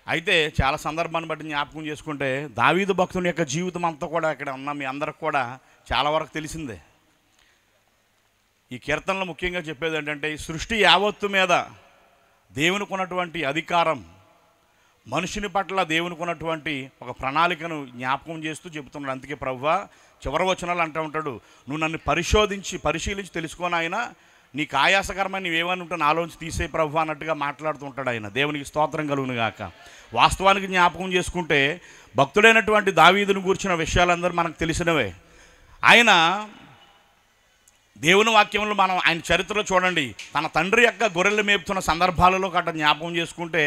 అయితే చాలా సందర్భాన్ని బట్టి జ్ఞాపకం చేసుకుంటే దావీదు భక్తుని యొక్క జీవితం అంతా కూడా ఇక్కడ ఉన్న మీ అందరికి కూడా చాలా వరకు తెలిసిందే. ఈ కీర్తనలో ముఖ్యంగా చెప్పేది ఏంటంటే ఈ సృష్టి యావత్తు మీద దేవునికి ఉన్నటువంటి అధికారం, మనుషుని పట్ల దేవునికి ఉన్నటువంటి ఒక ప్రణాళికను జ్ఞాపకం చేస్తూ చెబుతున్నాడు. అందుకే ప్రభువా చివరి వచనాలు అంటూ ఉంటాడు, నువ్వు నన్ను పరిశీలించి తెలుసుకొని ఆయన నీకు ఆయాసకరమైన నీవేమని ఉంటే నాలోంచి తీసే ప్రభు అన్నట్టుగా మాట్లాడుతూ ఉంటాడు ఆయన. దేవునికి స్తోత్రం కలుగును గాక. వాస్తవానికి జ్ఞాపకం చేసుకుంటే భక్తుడైనటువంటి దావీదును గూర్చిన విషయాలందరూ మనకు తెలిసినవే. ఆయన దేవుని వాక్యంలో మనం ఆయన చరిత్రలో చూడండి, తన తండ్రి యొక్క గొర్రెలు మేపుతున్న సందర్భాలలో గట్ట జ్ఞాపకం చేసుకుంటే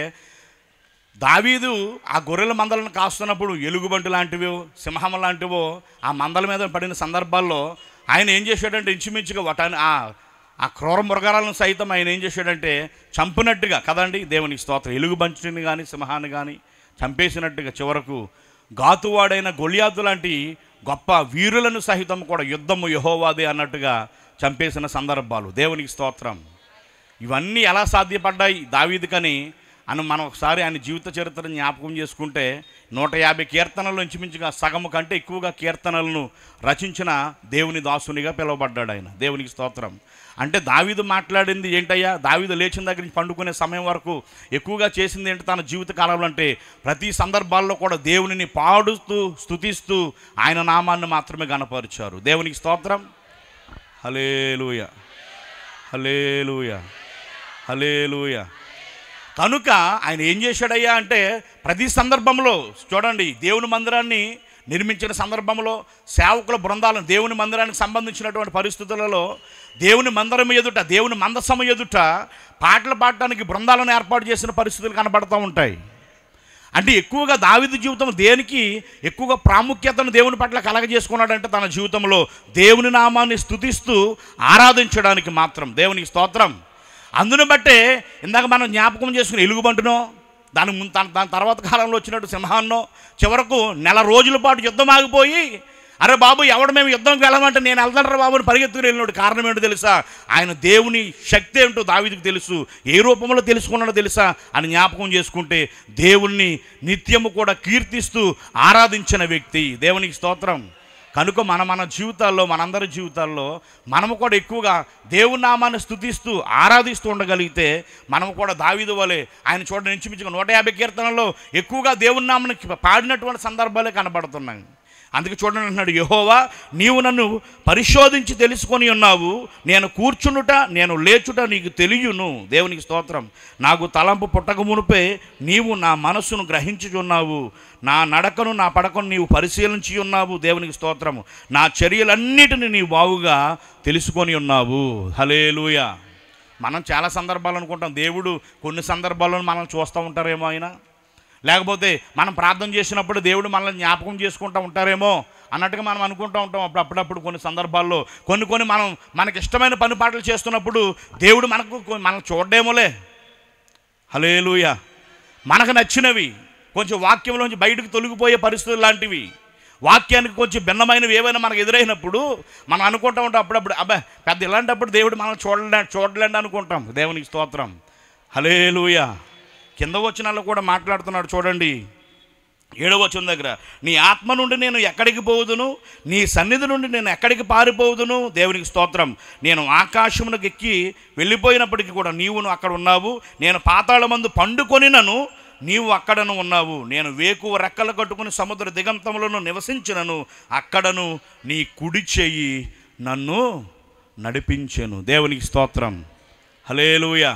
దావీదు ఆ గొర్రెల మందలను కాస్తున్నప్పుడు ఎలుగుబంటి లాంటివో సింహం లాంటివో ఆ మందల మీద పడిన సందర్భాల్లో ఆయన ఏం చేశాడంటే ఇంచుమించుగా వాటిని ఆ క్రూర మృగాలను సైతం ఆయన ఏం చేశాడంటే చంపినట్టుగా కదండి. దేవునికి స్తోత్రం. ఎలుగుబంటిని కానీ సింహాన్ని కానీ చంపేసినట్టుగా చివరకు గాతువాడైన గొలియాతు లాంటి గొప్ప వీరులను సహితం కూడా యుద్ధము యెహోవాదే అన్నట్టుగా చంపేసిన సందర్భాలు. దేవునికి స్తోత్రం. ఇవన్నీ ఎలా సాధ్యపడ్డాయి దావీదుకని అని మనం ఒకసారి ఆయన జీవిత చరిత్రను జ్ఞాపకం చేసుకుంటే 150 కీర్తనలు ఇంచుమించుగా సగము కంటే ఎక్కువగా కీర్తనలను రచించిన దేవుని దాసునిగా పిలువబడ్డాడు ఆయన. దేవునికి స్తోత్రం. అంటే దావీదు మాట్లాడింది ఏంటయ్యా, దావీదు లేచిన దగ్గర నుంచి పండుకునే సమయం వరకు ఎక్కువగా చేసింది ఏంటి తన జీవిత కాలంలో అంటే ప్రతి సందర్భాల్లో కూడా దేవునిని పాడుతూ స్తుతిస్తూ ఆయన నామాన్ని మాత్రమే గణపరిచారు. దేవునికి స్తోత్రం. హల్లెలూయా, హల్లెలూయా, హల్లెలూయా. కనుక ఆయన ఏం చేశాడయ్యా అంటే ప్రతి సందర్భంలో చూడండి, దేవుని మందిరాన్ని నిర్మించిన సందర్భంలో సేవకుల బృందాలను దేవుని మందిరానికి సంబంధించినటువంటి పరిస్థితులలో దేవుని మందిరం ఎదుట, దేవుని మందసం ఎదుట పాటలు పాడటానికి బృందాలను ఏర్పాటు చేసిన పరిస్థితులు కనబడుతూ ఉంటాయి. అంటే ఎక్కువగా దావీదు జీవితం దేనికి ఎక్కువగా ప్రాముఖ్యతను దేవుని పట్ల కలగజేసుకున్నాడంటే తన జీవితంలో దేవుని నామాన్ని స్తుతిస్తూ ఆరాధించడానికి మాత్రం. దేవునికి స్తోత్రం. అందును బట్టే ఇందాక మనం జ్ఞాపకం చేసుకుని ఎలుగుబంటునో దాని తర్వాత కాలంలో వచ్చినట్టు సింహాన్నో చివరకు నెల రోజుల పాటు యుద్ధం ఆగిపోయి అరే బాబు ఎవడు మేము యుద్ధంకి వెళ్ళమంటే నేను వెళ్తాను బాబుని పరిగెత్తుకుని వెళ్ళినాడు. కారణం ఏంటో తెలుసా, ఆయన దేవుని శక్తి ఏంటో దావీదుకు తెలుసు. ఏ రూపంలో తెలుసుకున్నాడో తెలుసా అని జ్ఞాపకం చేసుకుంటే దేవుణ్ణి నిత్యము కూడా కీర్తిస్తూ ఆరాధించిన వ్యక్తి. దేవునికి స్తోత్రం. కనుక మన జీవితాల్లో మనందరి జీవితాల్లో మనము కూడా ఎక్కువగా దేవుని నామాన్ని స్తుతిస్తూ ఆరాధిస్తూ ఉండగలిగితే మనము కూడా దావీదు వలె ఆయన చూడండి ఇంచుమించుగా 150 కీర్తనల్లో ఎక్కువగా దేవుని నామాన్ని పాడినటువంటి సందర్భాలే కనబడుతున్నాయి. అందుకే చూడండి అంటున్నాడు, యెహోవా నీవు నన్ను పరిశోధించి తెలుసుకొని ఉన్నావు, నేను కూర్చునుట నేను లేచుట నీకు తెలియను. దేవునికి స్తోత్రం. నాకు తలంపు పుట్టక మునుపే నీవు నా మనస్సును గ్రహించుచున్నావు, నా నడకను నా పడకను నీవు పరిశీలించి ఉన్నావు. దేవునికి స్తోత్రము. నా చర్యలన్నిటిని నీవు బావుగా తెలుసుకొని ఉన్నావు. హల్లెలూయా. మనం చాలా సందర్భాలు అనుకుంటాం దేవుడు కొన్ని సందర్భాల్లో మనం చూస్తూ ఉంటారేమో ఆయన, లేకపోతే మనం ప్రార్థన చేసినప్పుడు దేవుడు మనల్ని జ్ఞాపకం చేసుకుంటూ ఉంటారేమో అన్నట్టుగా మనం అనుకుంటూ ఉంటాం. అప్పుడప్పుడు కొన్ని సందర్భాల్లో కొన్ని మనకి ఇష్టమైన పని పాటలు చేస్తున్నప్పుడు దేవుడు మనం చూడడేమోలే. హల్లెలూయా. మనకు నచ్చినవి కొంచెం వాక్యంలోంచి బయటకు తొలగిపోయే పరిస్థితులు లాంటివి, వాక్యానికి కొంచెం భిన్నమైనవి ఏవైనా మనకు ఎదురైనప్పుడు మనం అనుకుంటూ ఉంటాం అప్పుడప్పుడు అబ్బా పెద్ద ఇలాంటప్పుడు దేవుడు మనం చూడలేండి అనుకుంటాం. దేవునికి స్తోత్రం. హల్లెలూయా. కింద వచనాల్లో కూడా మాట్లాడుతున్నాడు చూడండి 7వ వచనం దగ్గర, నీ ఆత్మ నుండి నేను ఎక్కడికి పోవుదును, నీ సన్నిధి నుండి నేను ఎక్కడికి పారిపోవుదును. దేవునికి స్తోత్రం. నేను ఆకాశమునకు ఎక్కి వెళ్ళిపోయినప్పటికీ కూడా నీవు అక్కడ ఉన్నావు, నేను పాతాళమందు పండుకొనినను నీవు అక్కడను ఉన్నావు, నేను వేకువ రెక్కలు కట్టుకుని సముద్ర దిగంతములను నివసించినను అక్కడను నీ కుడి చెయ్యి నన్ను నడిపించెను. దేవునికి స్తోత్రం. హల్లెలూయా.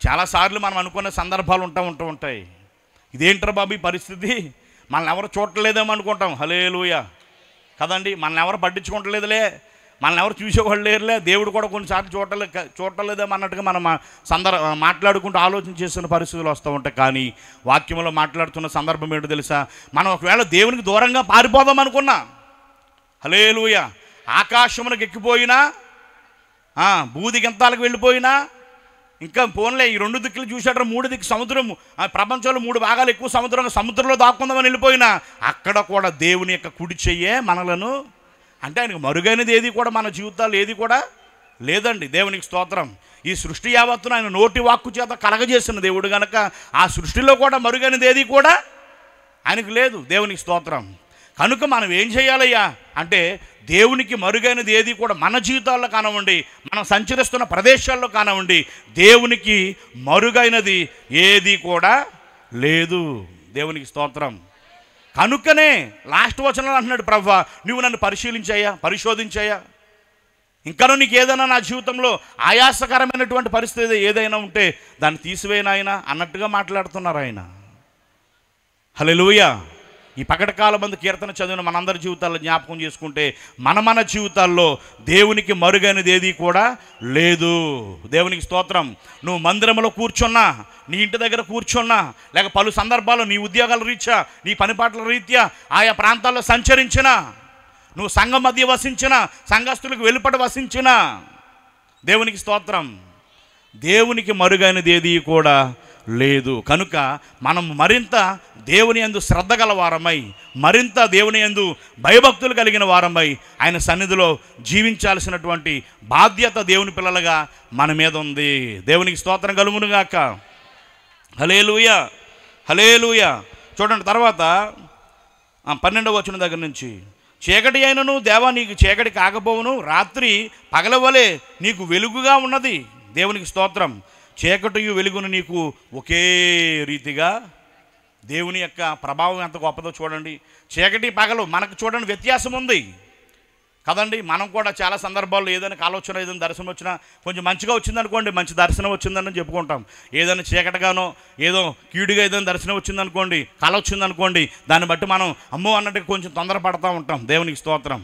చాలాసార్లు మనం అనుకునే సందర్భాలు ఉంటూ ఉంటాయి. ఇదేంట్రా బాబు ఈ పరిస్థితి, మనల్ని ఎవరు చూడలేదేమో అనుకుంటాం. హల్లెలూయా కదండి. మనల్ని ఎవరు పట్టించుకుంటలేదులే, మనల్ని ఎవరు చూసేవాళ్ళు లేరులే, దేవుడు కూడా కొన్నిసార్లు చూడలేదేమో అన్నట్టుగా మనం మాట్లాడుకుంటూ ఆలోచన చేస్తున్న పరిస్థితులు వస్తూ ఉంటాయి. కానీ వాక్యంలో మాట్లాడుతున్న సందర్భం ఏంటో తెలుసా, మనం ఒకవేళ దేవునికి దూరంగా పారిపోదాం అనుకున్నా, హల్లెలూయా, ఆకాశమునకు ఎక్కిపోయినా బూది గింతాలకు వెళ్ళిపోయినా ఇంకా పోన్లే ఈ 2 దిక్కులు చూసాడు 3 దిక్కు సముద్రం, ప్రపంచంలో 3 భాగాలు ఎక్కువ సముద్రంలో దాక్కుందామని వెళ్ళిపోయినా అక్కడ కూడా దేవుని యొక్క కుడి చెయ్యే మనలను, అంటే ఆయనకు మరుగైనది ఏది కూడా మన జీవితాల్లో ఏది కూడా లేదండి. దేవునికి స్తోత్రం. ఈ సృష్టి యావత్తును ఆయన నోటి వాక్కు చేత కలగజేసిన దేవుడు గనక ఆ సృష్టిలో కూడా మరుగైనది ఏది కూడా ఆయనకు లేదు. దేవునికి స్తోత్రం. కనుక మనం ఏం చేయాలయ్యా అంటే దేవునికి మరుగైనది ఏది కూడా మన జీవితాల్లో కానివ్వండి, మనం సంచరిస్తున్న ప్రదేశాల్లో కానివ్వండి, దేవునికి మరుగైనది ఏది కూడా లేదు. దేవునికి స్తోత్రం. కనుకనే లాస్ట్ వచనంలో అంటున్నాడు, ప్రభువా నువ్వు నన్ను పరిశోధించాయా, ఇంకా నీకు ఏదైనా నా జీవితంలో ఆయాసకరమైనటువంటి పరిస్థితి ఏదైనా ఉంటే దాన్ని తీసివేయను ఆయన అన్నట్టుగా మాట్లాడుతున్నారు ఆయన. హల్లెలూయా. ఈ పగటికాలమందు కీర్తన చదివిన మనందరి జీవితాల్లో జ్ఞాపకం చేసుకుంటే మన జీవితాల్లో దేవునికి మరుగైనది ఏది కూడా లేదు. దేవునికి స్తోత్రం. నువ్వు మందిరంలో కూర్చున్నా, నీ ఇంటి దగ్గర కూర్చున్నా, లేక పలు సందర్భాల్లో నీ ఉద్యోగాల రీత్యా, నీ పనిపాట్ల రీత్యా ఆయా ప్రాంతాల్లో సంచరించినా, నువ్వు సంఘం మధ్య వసించినా, సంఘస్థులకు వెలుపట వసించినా, దేవునికి స్తోత్రం, దేవునికి మరుగైనది ఏది కూడా లేదు. కనుక మనం మరింత దేవుని యందు శ్రద్ధ గల వారమై, మరింత దేవుని యందు భయభక్తులు కలిగిన వారమై ఆయన సన్నిధిలో జీవించాల్సినటువంటి బాధ్యత దేవుని పిల్లలుగా మన మీద ఉంది. దేవునికి స్తోత్రం కలుగునుగాక. హల్లెలూయా, హల్లెలూయా. చూడండి తర్వాత 12వ వచనం దగ్గర నుంచి, చీకటి అయినను దేవా నీకు చీకటి కాకపోవును, రాత్రి పగలవలే నీకు వెలుగుగా ఉన్నది. దేవునికి స్తోత్రం. చీకటియు వెలుగును నీకు ఒకే రీతిగా. దేవుని యొక్క ప్రభావం ఎంత గొప్పదో చూడండి. చీకటి పగలు మనకు చూడండి వ్యత్యాసం ఉంది కదండి. మనం కూడా చాలా సందర్భాల్లో ఏదైనా ఆలోచన, ఏదైనా దర్శనం వచ్చినా కొంచెం మంచిగా వచ్చిందనుకోండి, మంచి దర్శనం వచ్చిందని చెప్పుకుంటాం. ఏదైనా చీకటిగానో ఏదో కీడుగా ఏదైనా దర్శనం వచ్చిందనుకోండి, కళ వచ్చిందనుకోండి, దాన్ని బట్టి మనం అమ్మో అన్నట్టుగా కొంచెం తొందరపడతా ఉంటాం. దేవునికి స్తోత్రం.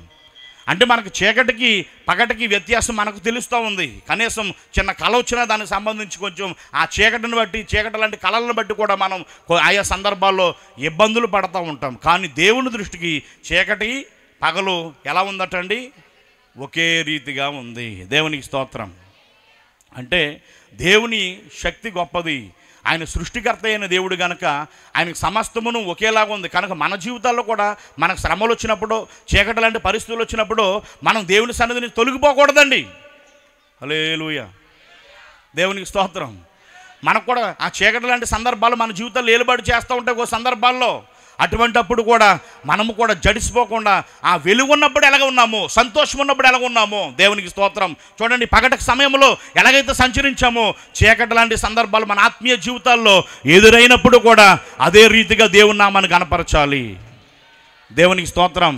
అంటే మనకు చీకటికి పగటికి వ్యత్యాసం మనకు తెలుస్తూ ఉంది. కనీసం చిన్న కళ వచ్చినా దానికి సంబంధించి కొంచెం ఆ చీకటిని బట్టి, చీకటి లాంటి కళలను బట్టి కూడా మనం ఆయా సందర్భాల్లో ఇబ్బందులు పడుతూ ఉంటాం. కానీ దేవుని దృష్టికి చీకటి పగలు ఎలా ఉందటండి? ఒకే రీతిగా ఉంది. దేవునికి స్తోత్రం. అంటే దేవుని శక్తి గొప్పది. ఆయన సృష్టికర్త అయిన దేవుడు కనుక ఆయనకు సమస్తమును ఒకేలాగా ఉంది. కనుక మన జీవితాల్లో కూడా మనకు శ్రమలు వచ్చినప్పుడు, చీకటి లాంటి పరిస్థితులు వచ్చినప్పుడు మనం దేవుని సన్నిధిని తొలగిపోకూడదండి. హల్లెలూయా, దేవునికి స్తోత్రం. మనకు కూడా ఆ చీకటి లాంటి సందర్భాలు మన జీవితాల్లో ఏలుబడి చేస్తూ ఉంటాయి ఒక సందర్భాల్లో. అటువంటప్పుడు కూడా మనము కూడా జడిసిపోకుండా ఆ వెలుగు ఉన్నప్పుడు ఎలాగ ఉన్నామో, సంతోషం ఉన్నప్పుడు ఎలాగ ఉన్నామో, దేవునికి స్తోత్రం. చూడండి, పగటి సమయంలో ఎలాగైతే సంచరించామో చీకటి లాంటి సందర్భాలు మన ఆత్మీయ జీవితాల్లో ఎదురైనప్పుడు కూడా అదే రీతిగా దేవుని నామాన్ని కనపరచాలి. దేవునికి స్తోత్రం.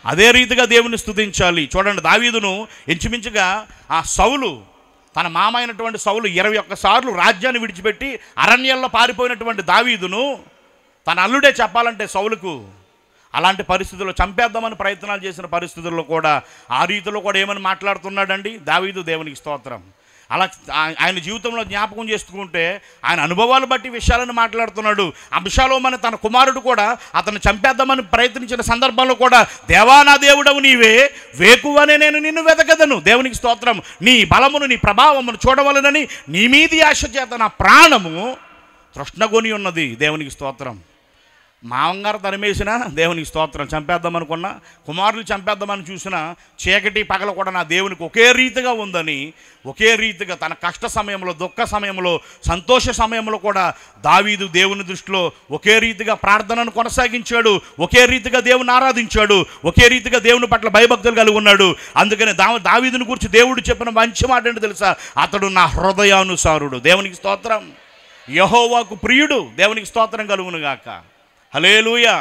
అదే రీతిగా దేవుని స్తుతించాలి. చూడండి, దావీదును ఇంచుమించుగా ఆ సౌలు, తన మామ అయినటువంటి సౌలు 21 సార్లు రాజ్యాన్ని విడిచిపెట్టి అరణ్యంలో పారిపోయినటువంటి దావీదును తన అల్లుడే చెప్పాలంటే సౌలుకు అలాంటి పరిస్థితుల్లో చంపేద్దామని ప్రయత్నాలు చేసిన పరిస్థితుల్లో కూడా ఆ రీతిలో కూడా ఏమని మాట్లాడుతున్నాడండి దావీదు. దేవునికి స్తోత్రం. అలా ఆయన జీవితంలో జ్ఞాపకం చేసుకుంటే ఆయన అనుభవాలు బట్టి విషయాలను మాట్లాడుతున్నాడు. అబ్షాలోము తన కుమారుడు కూడా అతను చంపేద్దామని ప్రయత్నించిన సందర్భంలో కూడా, దేవా నా దేవుడవు నీవే, వేకువనే నేను నిన్ను వెతకదను. దేవునికి స్తోత్రం. నీ బలమును, నీ ప్రభావమును చూడవలనని నీ మీది ఆశ చేత నా ప్రాణము తృష్ణగొని ఉన్నది. దేవునికి స్తోత్రం. మామంగారు తరిమేసిన, దేవునికి స్తోత్రం, చంపేద్దామనుకున్నా, కుమారులు చంపేద్దామని చూసిన, చీకటి పగల కూడా నా దేవునికి ఒకే రీతిగా ఉందని, ఒకే రీతిగా తన కష్ట సమయంలో, దుఃఖ సమయంలో, సంతోష సమయంలో కూడా దావీదు దేవుని దృష్టిలో ఒకే రీతిగా ప్రార్థనను కొనసాగించాడు, ఒకే రీతిగా దేవుని ఆరాధించాడు, ఒకే రీతిగా దేవుని పట్ల భయభక్తులు కలిగి ఉన్నాడు. అందుకని దావీదుని గురించి దేవుడు చెప్పిన మంచి మాట ఏంటో తెలుసా? అతడు నా హృదయానుసారుడు. దేవునికి స్తోత్రం. యెహోవాకు ప్రియుడు. దేవునికి స్తోత్రం కలుగునుగాక. హల్లెలూయా.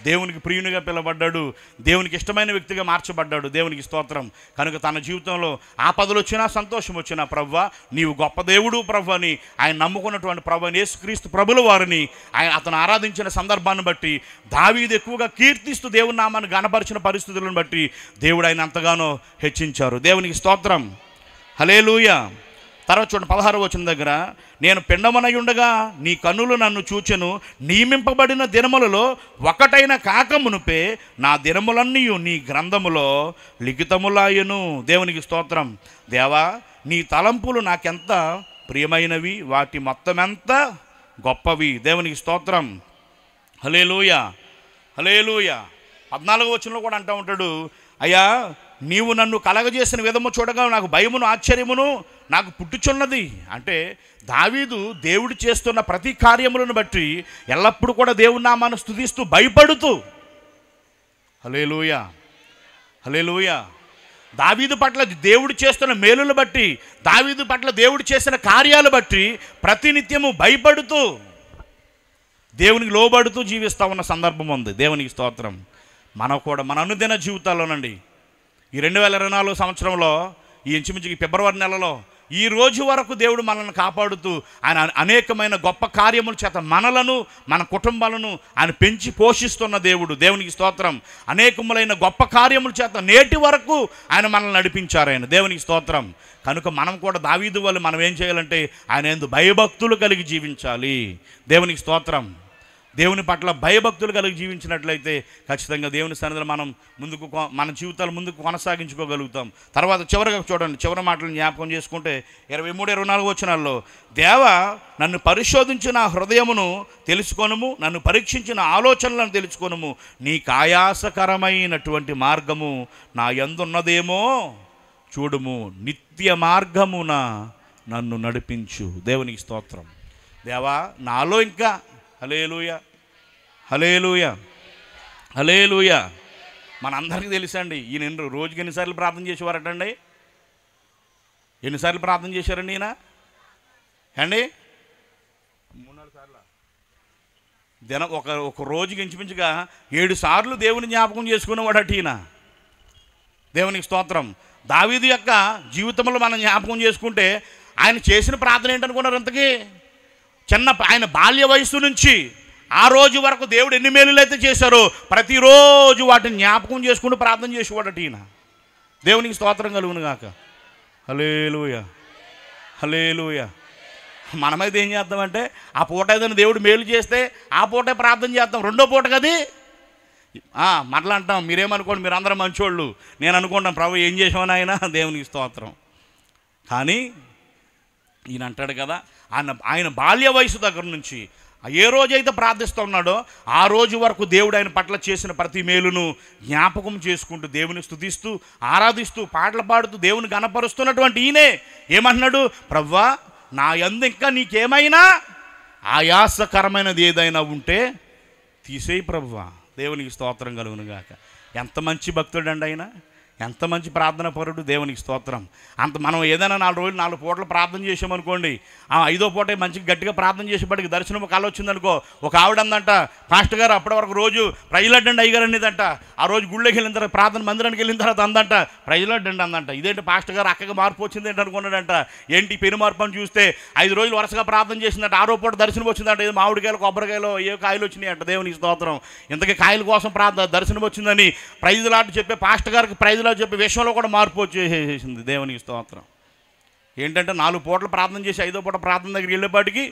దేవునికి ప్రియునిగా పిలవబడ్డాడు, దేవునికి ఇష్టమైన వ్యక్తిగా మార్చబడ్డాడు. దేవునికి స్తోత్రం. కనుక తన జీవితంలో ఆపదలు వచ్చినా, సంతోషం వచ్చినా, ప్రభువా నీవు గొప్ప దేవుడు ప్రభు అని ఆయన నమ్ముకున్నటువంటి ప్రభు యేసుక్రీస్తు ప్రభుల వారిని అతను ఆరాధించిన సందర్భాన్ని బట్టి దావీదు ఎక్కువగా కీర్తిస్తూ దేవుని నామాన్ని గణపరిచిన పరిస్థితులను బట్టి దేవుడు ఆయన అంతగానో హెచ్చించారు. దేవునికి స్తోత్రం. హల్లెలూయా. తర్వాత చూడండి 16వ వచనం దగ్గర, నేను పిండమనయుండగా నీ కన్నులు నన్ను చూచెను, నియమింపబడిన దినములలో ఒకటైన కాకమునుపే నా దినములన్నీ నీ గ్రంథములో లిఖితములాయను. దేవునికి స్తోత్రం. దేవా నీ తలంపులు నాకెంత ప్రియమైనవి, వాటి మొత్తమెంత గొప్పవి. దేవునికి స్తోత్రం. హల్లెలూయా, హల్లెలూయా. 14వ వచనంలో కూడా అంటూ ఉంటాడు, అయ్యా నీవు నన్ను కలగజేసిన విధము చూడగా నాకు భయమును ఆశ్చర్యమును నాకు పుట్టుచున్నది. అంటే దావీదు దేవుడు చేస్తున్న ప్రతి కార్యములను బట్టి ఎల్లప్పుడూ కూడా దేవుని నామాన్ని స్తుతిస్తూ భయపడుతూ, హల్లెలూయా హల్లెలూయా, దావీదు పట్ల దేవుడు చేస్తున్న మేలులు బట్టి, దావీదు పట్ల దేవుడు చేసిన కార్యాలు బట్టి ప్రతినిత్యము భయపడుతూ దేవునికి లోబడుతూ జీవిస్తూ ఉన్న సందర్భం ఉంది. దేవునికి స్తోత్రం. మనం కూడా మన అనుదిన జీవితాల్లోనండి ఈ 2024 సంవత్సరంలో ఈ ఇంచుమించు ఫిబ్రవరి నెలలో ఈ రోజు వరకు దేవుడు మనల్ని కాపాడుతూ ఆయన అనేకమైన గొప్ప కార్యముల చేత మనలను, మన కుటుంబాలను ఆయన పెంచి పోషిస్తున్న దేవుడు. దేవునికి స్తోత్రం. అనేకములైన గొప్ప కార్యముల చేత నేటి వరకు ఆయన మనల్ని నడిపించారు ఆయన. దేవునికి స్తోత్రం. కనుక మనం కూడా దావీదు వల్ల మనం ఏం చేయాలంటే ఆయన యందు భయభక్తులు కలిగి జీవించాలి. దేవునికి స్తోత్రం. దేవుని పట్ల భయభక్తులు కలిగి జీవించినట్లయితే ఖచ్చితంగా దేవుని సన్నిధిలో మనం మన జీవితాలు ముందుకు కొనసాగించుకోగలుగుతాం. తర్వాత చివరిగా చూడండి, చివరి మాటలను జ్ఞాపకం చేసుకుంటే 23-24 వచనాల్లో, దేవా నన్ను పరిశోధించిన హృదయమును తెలుసుకొనుము, నన్ను పరీక్షించిన ఆలోచనలను తెలుసుకొనుము, నీకు ఆయాసకరమైనటువంటి మార్గము నా యందున్నదేమో చూడుము, నిత్య మార్గమున నన్ను నడిపించు. దేవునికి స్తోత్రం. దేవా నాలో ఇంకా హల్లెలూయా హల్లెలూయా హల్లెలూయా. మనందరికీ తెలుసండి ఈయన రోజుకి ఎన్నిసార్లు ప్రార్థన చేసేవారటండి? ఎన్నిసార్లు ప్రార్థన చేశారండి ఈయన అండి? 3-4 సార్లు. ఒక రోజుకి ఇంచుమించుగా 7 సార్లు దేవుని జ్ఞాపకం చేసుకునేవాడట ఈయన. దేవునికి స్తోత్రం. దావీదు యొక్క జీవితంలో మనం జ్ఞాపకం చేసుకుంటే ఆయన చేసిన ప్రార్థన ఏంటనుకున్నారు? ఇంతకీ ఆయన బాల్య వయసు నుంచి ఆ రోజు వరకు దేవుడు ఎన్ని మేలులు అయితే చేశారో ప్రతిరోజు వాటిని జ్ఞాపకం చేసుకుంటూ ప్రార్థన చేసేవాడట ఈయన. దేవునికి స్తోత్రం కలుగును గాక. హల్లెలూయా హల్లెలూయా. మనమైతే ఏం చేద్దామంటే ఆ పూట ఏదైనా దేవుడు మేలు చేస్తే ఆ పూటే ప్రార్థన చేద్దాం. రెండో పూట కది మరలా అంటాం, మీరేమనుకోండి, మీరు అందరూ మంచోళ్ళు, నేను అనుకుంటాం ప్రభు ఏం చేసామని ఆయన. దేవునికి స్తోత్రం. కానీ ఈయన అంటాడు కదా, ఆయన బాల్య వయసు దగ్గర నుంచి ఏ రోజైతే ప్రార్థిస్తూ ఉన్నాడో ఆ రోజు వరకు దేవుడు ఆయన పట్ల చేసిన ప్రతి మేలును జ్ఞాపకం చేసుకుంటూ దేవుని స్తుతిస్తూ ఆరాధిస్తూ పాటలు పాడుతూ దేవుని గణపరుస్తున్నటువంటి ఈయనే ఏమంటున్నాడు? ప్రవ్వా నా యందు ఇంకా నీకేమైనా ఆయాసకరమైనది ఏదైనా ఉంటే తీసేయి ప్రవ్వా. దేవునికి స్తోత్రం కలుగును గాక. ఎంత మంచి భక్తుడు అండి ఆయన, ఎంత మంచి ప్రార్థన పరుడు. దేవునికి స్తోత్రం. అంత మనం ఏదైనా 4 రోజులు 4 పూటలు ప్రార్థన చేసామనుకోండి, 5వ పూట మంచిగా గట్టిగా ప్రార్థన చేసేప్పటికి దర్శనం కళ వచ్చిందనుకో, ఒక ఆవిడ అందంట, పాస్టర్ గారు అప్పటి వరకు రోజు ప్రైజ్లాడ్డండి అయ్యగారు అనేదంట. ఆ రోజు గుళ్ళోకి వెళ్ళిన తర్వాత ప్రార్థన మందిరానికి వెళ్ళిన తర్వాత అందంట ప్రైజ్లాడ్డండి అందంట. ఇదేంటి పాస్టర్ గారు అక్కగా మార్పు వచ్చింది ఏంటి అనుకున్నాడంట. ఏంటి పెను మార్పు అని చూస్తే 5 రోజులు వరుసగా ప్రార్థన చేసిందంట. 6వ పూట దర్శనం వచ్చిందంట. ఏదో మామిడికాయలు కొబ్బరికాయలు ఏ కాయలు వచ్చినాయి అంట. దేవునికి స్తోత్రం. ఇంతకీ కాయల కోసం దర్శనం వచ్చిందని ప్రైజ్లాడ్ చెప్పే పాస్టర్ గారికి ప్రైజ్లాడ్ చెప్పే విషయంలో కూడా మార్పు వచ్చేసేసింది. దేవునికి స్తోత్రం. ఏంటంటే 4 పూటలు ప్రార్థన చేసి 5వ పూట ప్రార్థన దగ్గరికి వెళ్ళేపాటికి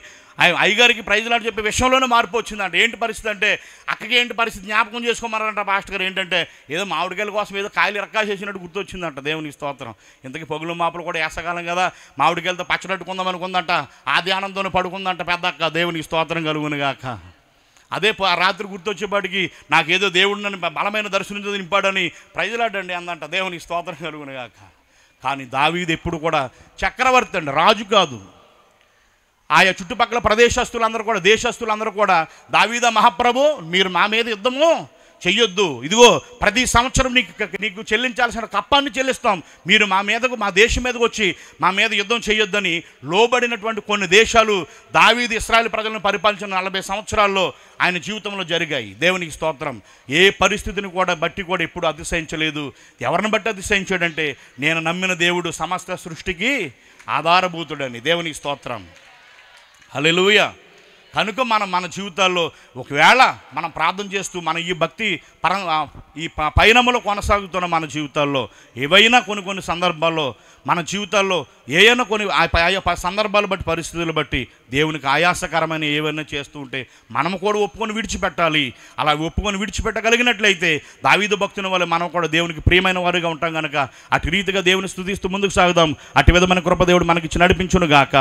అయ్యగారికి ప్రైజ్లాడ్ చెప్పే విషయంలోనే మార్పు వచ్చిందంట. ఏంటి పరిస్థితి అంటే, అక్కకి ఏంటి పరిస్థితి జ్ఞాపకం చేసుకోమన్నారంట పాస్టర్ గారు. ఏంటంటే ఏదో మామిడికాయల కోసం ఏదో కాయలు రక్కాసేసినట్టు గుర్తొచ్చిందంట. దేవునికి స్తోత్రం. ఇంతకీ పగులు మాపలు కూడా వేసకాలం కదా, మామిడికాయలతో పచ్చడట్టుకుందాం అనుకుందంట. ఆ ధ్యానంతోనే పడుకుందంట పెద్దక్క. దేవునికి స్తోత్రం కలుగును గాక. అదే రాత్రి గుర్తొచ్చేపాటికి నాకేదో దేవుడు నన్ను బలమైన దర్శనం నింపాడని ప్రైజ్లాడండి అందంట. దేవునికి స్తోత్రం కలుగును గాక. కానీ దావీదు ఎప్పుడు కూడా చక్రవర్తి అండి, రాజు కాదు. ఆయా చుట్టుపక్కల ప్రదేశస్తులందరూ కూడా, దేశస్తులందరూ కూడా దావీదా మహాప్రభు మీరు మా మీద యుద్ధము చెయ్యొద్దు, ఇదిగో ప్రతి సంవత్సరం నీకు చెల్లించాల్సిన కప్పాన్ని చెల్లిస్తాం, మీరు మా దేశం మీదకి వచ్చి మా మీద యుద్ధం చేయొద్దని లోబడినటువంటి కొన్ని దేశాలు దావీదు ఇశ్రాయేలు ప్రజలను పరిపాలించిన 40 సంవత్సరాల్లో ఆయన జీవితంలో జరిగాయి. దేవునికి స్తోత్రం. ఏ పరిస్థితిని కూడా బట్టి కూడా ఎప్పుడు అతిశయించలేదు. ఎవరిని బట్టి అతిశయించాడంటే, నేను నమ్మిన దేవుడు సమస్త సృష్టికి ఆధారభూతుడని. దేవునికి స్తోత్రం. హల్లెలూయా. కనుక మన జీవితాల్లో ఒకవేళ మనం ప్రార్థన చేస్తూ మన ఈ భక్తి ఈ పయనములో కొనసాగుతున్న మన జీవితాల్లో ఏవైనా కొన్ని సందర్భాల్లో మన జీవితాల్లో ఏవైనా ఆయా సందర్భాలు బట్టి పరిస్థితులు బట్టి దేవునికి ఆయాసకరమైన ఏవైనా చేస్తూ ఉంటే మనము కూడా ఒప్పుకొని విడిచిపెట్టాలి. అలా ఒప్పుకొని విడిచిపెట్టగలిగినట్లయితే దావీదు భక్తుని వల్ల మనం కూడా దేవునికి ప్రియమైన వారుగా ఉంటాం కనుక అటు రీతిగా దేవుని స్తుతిస్తూ ముందుకు సాగుదాం. అటు విధమైన కృప దేవుడు మనకి నడిపించును గాక.